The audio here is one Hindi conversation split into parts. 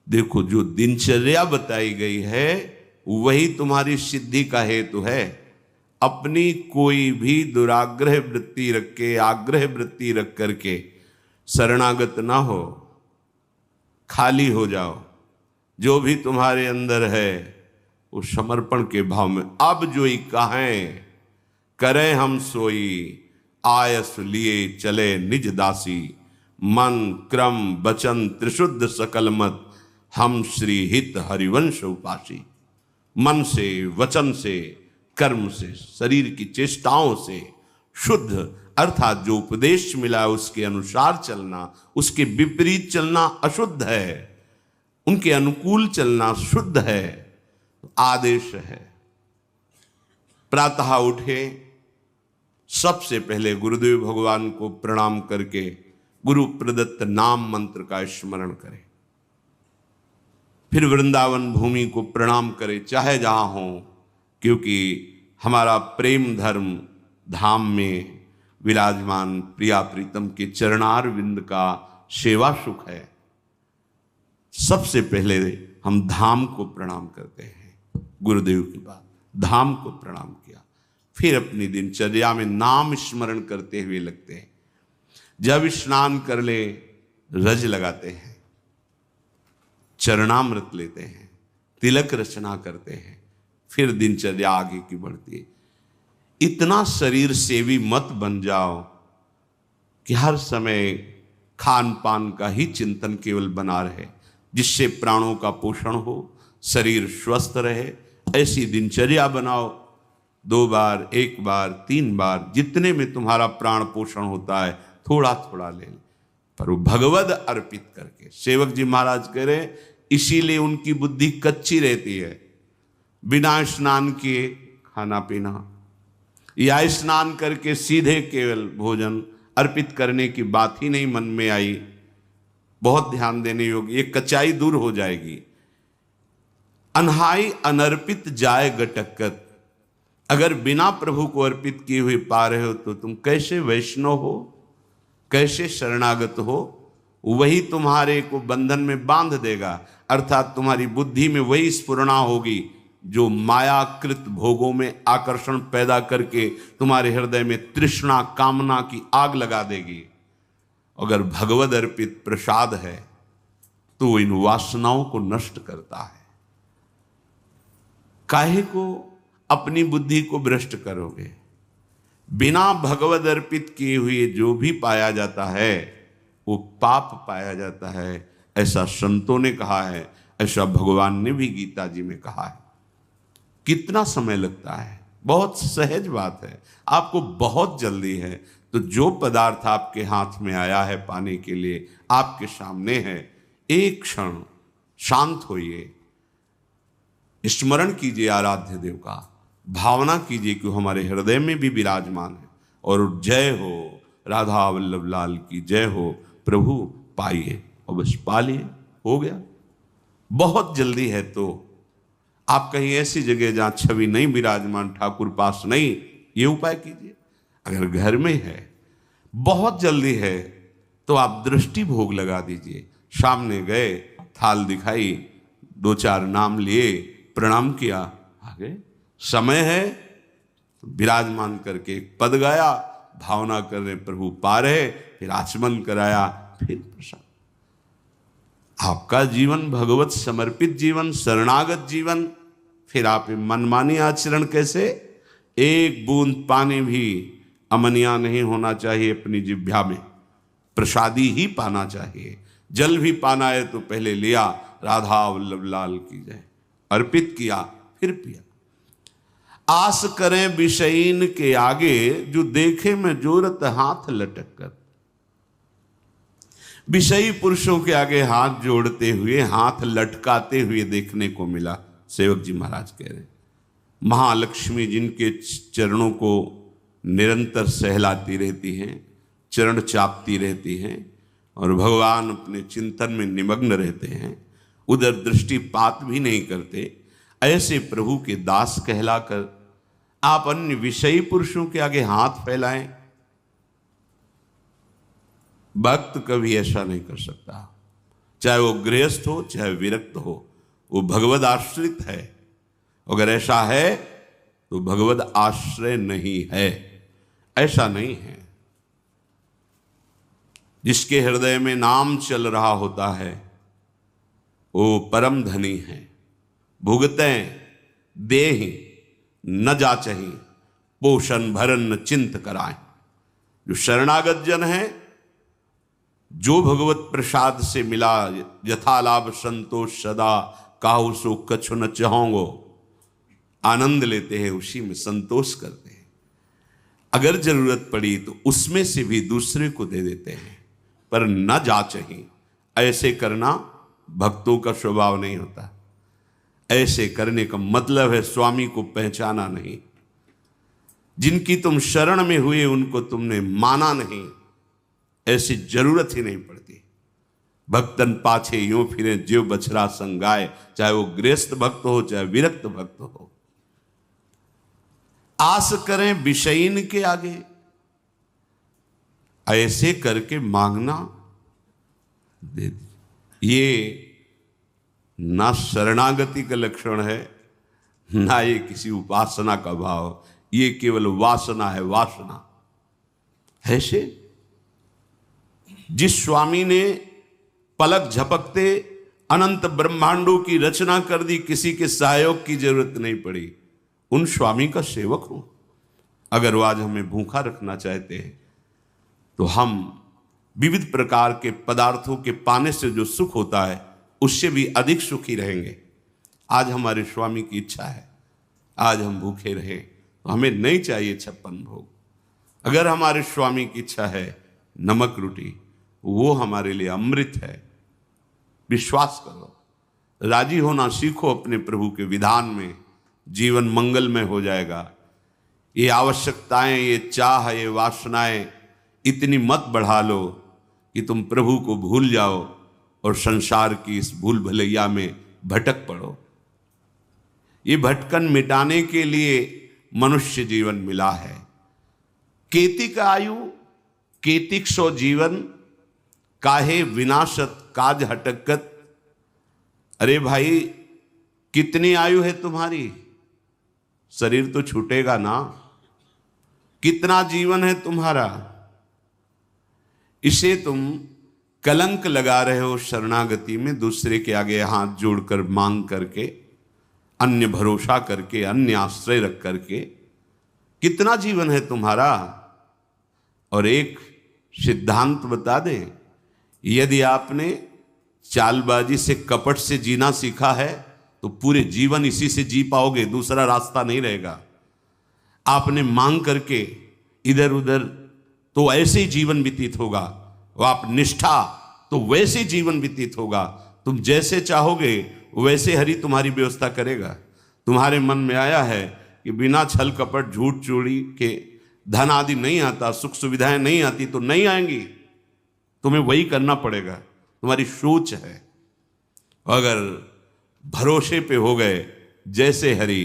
देखो, जो दिनचर्या बताई गई है वही तुम्हारी सिद्धि का हेतु है। अपनी कोई भी दुराग्रह वृत्ति रख के, आग्रह वृत्ति रख करके शरणागत ना हो, खाली हो जाओ। जो भी तुम्हारे अंदर है वो समर्पण के भाव में, अब जो ही कहें करें हम सोई, आयस लिए चले निज दासी, मन क्रम वचन त्रिशुद्ध सकल मत, हम श्री हित हरिवंश उपासी। मन से, वचन से, कर्म से, शरीर की चेष्टाओं से शुद्ध, अर्थात जो उपदेश मिला है उसके अनुसार चलना, उसके विपरीत चलना अशुद्ध है, उनके अनुकूल चलना शुद्ध है, आदेश है। प्रातः उठे, सबसे पहले गुरुदेव भगवान को प्रणाम करके गुरु प्रदत्त नाम मंत्र का स्मरण करें। फिर वृंदावन भूमि को प्रणाम करें, चाहे जहां हो, क्योंकि हमारा प्रेम धर्म धाम में विराजमान प्रिया प्रीतम के चरणार विंद का सेवा सुख है। सबसे पहले हम धाम को प्रणाम करते हैं। गुरुदेव के बाद धाम को प्रणाम किया, फिर अपनी दिनचर्या में नाम स्मरण करते हुए लगते हैं। जब स्नान कर ले रज लगाते हैं, चरणामृत लेते हैं, तिलक रचना करते हैं, फिर दिनचर्या आगे की बढ़ती है। इतना शरीर सेवी मत बन जाओ कि हर समय खान पान का ही चिंतन केवल बना रहे, जिससे प्राणों का पोषण हो, शरीर स्वस्थ रहे। ऐसी दिनचर्या बनाओ। 2 बार, 1 बार, 3 बार, जितने में तुम्हारा प्राण पोषण होता है थोड़ा थोड़ा ले ले, पर वो भगवद अर्पित करके। सेवक जी महाराज कह रहे, इसीलिए उनकी बुद्धि कच्ची रहती है। बिना स्नान किए खाना पीना, या स्नान करके सीधे केवल भोजन अर्पित करने की बात ही नहीं मन में आई। बहुत ध्यान देने योग्य, ये कच्चाई दूर हो जाएगी। अनहाई अनर्पित जाए गटकत, अगर बिना प्रभु को अर्पित किए हुए पा रहे हो तो तुम कैसे वैष्णव हो, कैसे शरणागत हो? वही तुम्हारे को बंधन में बांध देगा, अर्थात तुम्हारी बुद्धि में वही स्फुरणा होगी जो मायाकृत भोगों में आकर्षण पैदा करके तुम्हारे हृदय में तृष्णा कामना की आग लगा देगी। अगर भगवद अर्पित प्रसाद है तो इन वासनाओं को नष्ट करता है। काहे को अपनी बुद्धि को भ्रष्ट करोगे? बिना भगवद अर्पित किए हुए जो भी पाया जाता है वो पाप पाया जाता है, ऐसा संतों ने कहा है, ऐसा भगवान ने भी गीता जी में कहा है। कितना समय लगता है? बहुत सहज बात है। आपको बहुत जल्दी है तो जो पदार्थ आपके हाथ में आया है पाने के लिए, आपके सामने है, एक क्षण शांत होइए, स्मरण कीजिए आराध्य देव का, भावना कीजिए कि हमारे हृदय में भी विराजमान है, और जय हो राधा वल्लभ लाल की जय हो। प्रभु पाइए और बस पा लिए, हो गया। बहुत जल्दी है तो आप कहीं ऐसी जगह जहां छवि नहीं विराजमान, ठाकुर पास नहीं, ये उपाय कीजिए। अगर घर में है, बहुत जल्दी है तो आप दृष्टि भोग लगा दीजिए। सामने गए, थाल दिखाई, 2-4 नाम लिए, प्रणाम किया, आगे समय है तो विराजमान करके पद गाया, भावना कर रहे प्रभु पा रहे, फिर आचमन कराया, फिर प्रसाद। आपका जीवन भगवत समर्पित जीवन, शरणागत जीवन। फिर आप मनमानी आचरण कैसे? एक बूंद पानी भी अमनिया नहीं होना चाहिए अपनी जिह्वा में, प्रसादी ही पाना चाहिए। जल भी पाना है तो पहले लिया, राधा वल्लभ लाल की जय, अर्पित किया, फिर पिया। आस करें विषयीन के आगे, जो देखे में जोरत हाथ लटक कर। विषयी पुरुषों के आगे हाथ जोड़ते हुए, हाथ लटकाते हुए देखने को मिला। सेवक जी महाराज कह रहे, महालक्ष्मी जिनके चरणों को निरंतर सहलाती रहती हैं, चरण चापती रहती हैं, और भगवान अपने चिंतन में निमग्न रहते हैं, उधर दृष्टिपात भी नहीं करते, ऐसे प्रभु के दास कहलाकर आप अन्य विषयी पुरुषों के आगे हाथ फैलाएं? भक्त कभी ऐसा नहीं कर सकता। चाहे वो गृहस्थ हो चाहे विरक्त हो, वो भगवद आश्रित है। अगर ऐसा है तो भगवद आश्रय नहीं है, ऐसा नहीं है। जिसके हृदय में नाम चल रहा होता है वो परम धनी है। भुगतें देहि न जाचहि, पोषण भरन न चिंत कराएं। जो शरणागत जन है, जो भगवत प्रसाद से मिला, यथा लाभ संतोष सदा, काहू सो कछु न चाहोगो, आनंद लेते हैं, उसी में संतोष करते हैं। अगर जरूरत पड़ी तो उसमें से भी दूसरे को दे देते हैं, पर न जाचहि। ऐसे करना भक्तों का स्वभाव नहीं होता। ऐसे करने का मतलब है स्वामी को पहचाना नहीं। जिनकी तुम शरण में हुए उनको तुमने माना नहीं, ऐसी जरूरत ही नहीं पड़ती। भक्तन पाछे यूं फिरे ज्यो बछड़ा संगाए, चाहे वो गृहस्थ भक्त हो चाहे विरक्त भक्त हो। आस करें विषयीन के आगे, ऐसे करके मांगना दे। ये ना शरणागति का लक्षण है, ना ये किसी उपासना का भाव, ये केवल वासना है, वासना। ऐसे जिस स्वामी ने पलक झपकते अनंत ब्रह्मांडों की रचना कर दी, किसी के सहयोग की जरूरत नहीं पड़ी, उन स्वामी का सेवक हूं। अगर वो आज हमें भूखा रखना चाहते हैं तो हम विविध प्रकार के पदार्थों के पाने से जो सुख होता है उससे भी अधिक सुखी रहेंगे। आज हमारे स्वामी की इच्छा है आज हम भूखे रहे, तो हमें नहीं चाहिए 56 भोग। अगर हमारे स्वामी की इच्छा है नमक रोटी, वो हमारे लिए अमृत है। विश्वास करो, राजी होना सीखो अपने प्रभु के विधान में, जीवन मंगलमय हो जाएगा। ये आवश्यकताएं, ये चाह, ये वासनाएं इतनी मत बढ़ा लो कि तुम प्रभु को भूल जाओ और संसार की इस भूल भलैया में भटक पड़ो। ये भटकन मिटाने के लिए मनुष्य जीवन मिला है। केतिक आयु केतिक सो जीवन, काहे विनाशत काज हटकत। अरे भाई, कितनी आयु है तुम्हारी? शरीर तो छूटेगा ना। कितना जीवन है तुम्हारा? इसे तुम कलंक लगा रहे हो शरणागति में, दूसरे के आगे हाथ जोड़कर मांग करके, अन्य भरोसा करके, अन्य आश्रय रख करके। कितना जीवन है तुम्हारा? और एक सिद्धांत बता दें, यदि आपने चालबाजी से, कपट से जीना सीखा है तो पूरे जीवन इसी से जी पाओगे, दूसरा रास्ता नहीं रहेगा। आपने मांग करके इधर उधर तो ऐसे ही जीवन व्यतीत होगा, और आप निष्ठा तो वैसे जीवन व्यतीत होगा। तुम जैसे चाहोगे वैसे हरि तुम्हारी व्यवस्था करेगा। तुम्हारे मन में आया है कि बिना छल कपट झूठ चोरी के धन आदि नहीं आता, सुख सुविधाएं नहीं आती, तो नहीं आएंगी, तुम्हें वही करना पड़ेगा। तुम्हारी सोच है। अगर भरोसे पे हो गए जैसे हरि,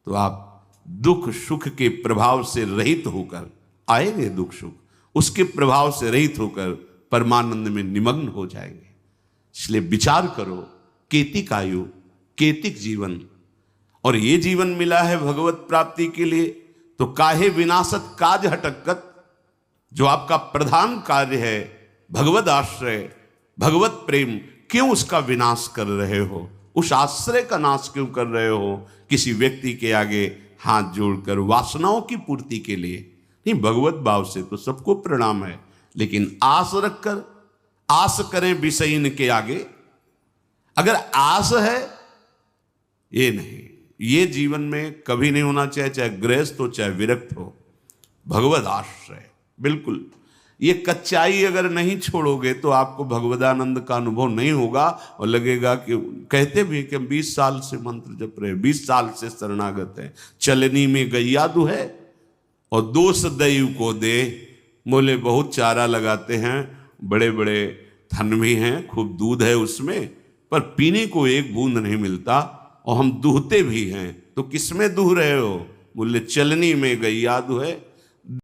तो आप दुख सुख के प्रभाव से रहित होकर आएंगे, दुख सुख उसके प्रभाव से रहित होकर परमानंद में निमग्न हो जाएंगे। इसलिए विचार करो, केतिक आयु केतिक जीवन, और ये जीवन मिला है भगवत प्राप्ति के लिए, तो काहे विनाशत काज हटकत। जो आपका प्रधान कार्य है भगवत आश्रय, भगवत प्रेम, क्यों उसका विनाश कर रहे हो? उस आश्रय का नाश क्यों कर रहे हो? किसी व्यक्ति के आगे हाथ जोड़कर वासनाओं की पूर्ति के लिए नहीं। भगवत भाव से तो सबको प्रणाम है, लेकिन आस रखकर, आस करें विषयीन के आगे। अगर आस है, ये नहीं, ये जीवन में कभी नहीं होना चाहिए, चाहे गृहस्थ हो चाहे विरक्त हो। भगवत आश्रय बिल्कुल। ये कच्चाई अगर नहीं छोड़ोगे तो आपको भगवदानंद का अनुभव नहीं होगा, और लगेगा कि कहते भी कि हम 20 साल से मंत्र जप रहे, 20 साल से शरणागत है, चलनी में गैया दुहे और दोष दैव को दे। मोले बहुत चारा लगाते हैं, बड़े बड़े थन भी हैं, खूब दूध है उसमें, पर पीने को एक बूंद नहीं मिलता, और हम दूहते भी हैं। तो किसमें दूह रहे हो? बोले चलनी में गैया दुहे